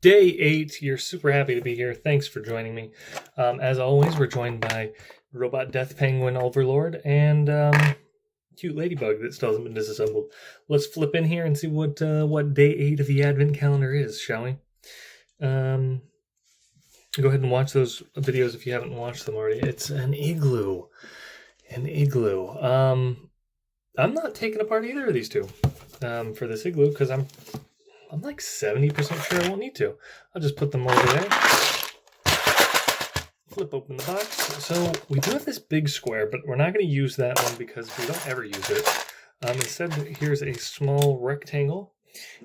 Day 8. You're super happy to be here. Thanks for joining me. As always, we're joined by Robot Death Penguin Overlord and cute ladybug that still hasn't been disassembled. Let's flip in here and see what day 8 of the Advent calendar is, shall we? Go ahead and watch those videos if you haven't watched them already. It's an igloo. An igloo. I'm not taking apart either of these two for this igloo because I'm like 70% sure I won't need to. I'll just put them over there. Flip open the box. So we do have this big square, but we're not going to use that one because we don't ever use it. Instead, here's a small rectangle,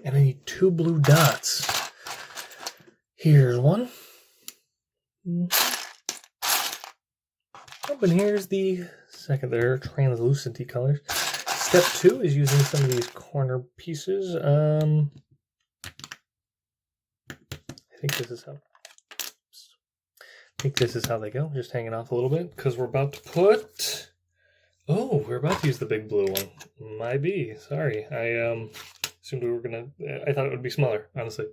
and I need 2 blue dots. Here's one. Oh, and here's the second. They're translucent colors. Step 2 is using some of these corner pieces. I think this is how they go. Just hanging off a little bit because we're about to put. Oh, we're about to use the big blue one. Might be. Sorry, I assumed we were gonna. I thought it would be smaller, honestly.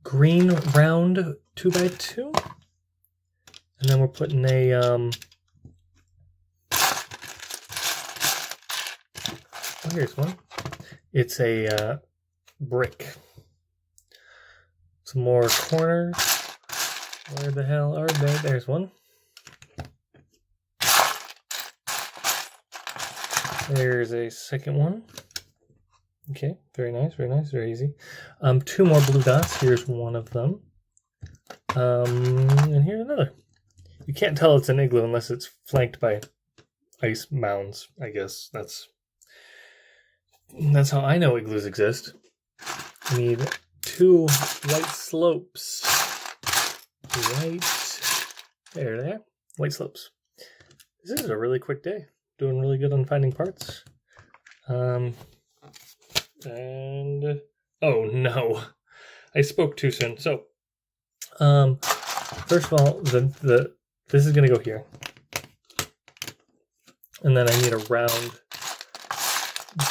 Green round 2x2, and then we're putting a Oh, here's one. It's a brick. Some more corners. Where the hell are they? There's one. There's a second one. Okay, very nice, very easy. 2 more blue dots. Here's one of them. And here's another. You can't tell it's an igloo unless it's flanked by ice mounds, I guess. That's how I know igloos exist. We need 2 white slopes. There they are. White slopes. This is a really quick day. Doing really good on finding parts. And oh no, I spoke too soon. So, first of all, this is gonna go here, and then I need a round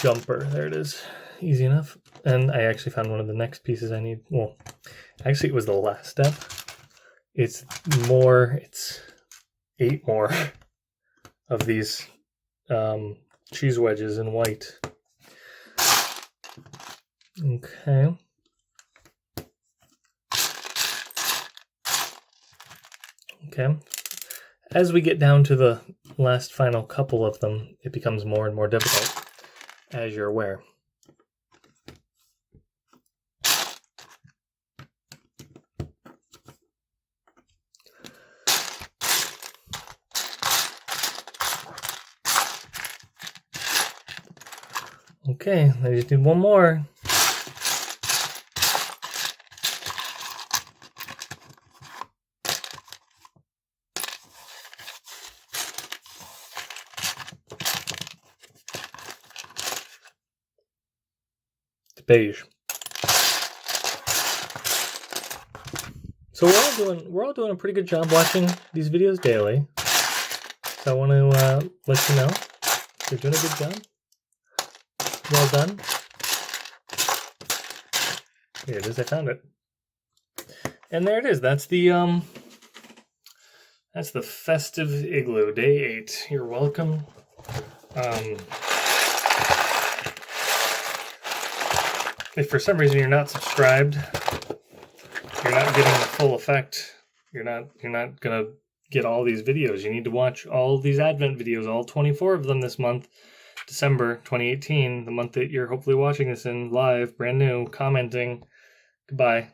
jumper. There it is, easy enough. And I actually found one of the next pieces I need. Well, actually, it was the last step. It's 8 more of these cheese wedges in white. Okay. Okay. As we get down to the last final couple of them, it becomes more and more difficult, as you're aware. Okay, I just need one more. It's beige. So we're all doing a pretty good job watching these videos daily. So I want to let you know you're doing a good job. Well done. Here it is. I found it. And there it is. That's the festive igloo, day 8. You're welcome. If for some reason you're not subscribed, you're not getting the full effect. You're not gonna get all these videos. You need to watch all these Advent videos, all 24 of them this month. December 2018, the month that you're hopefully watching this in live, brand new, commenting. Goodbye.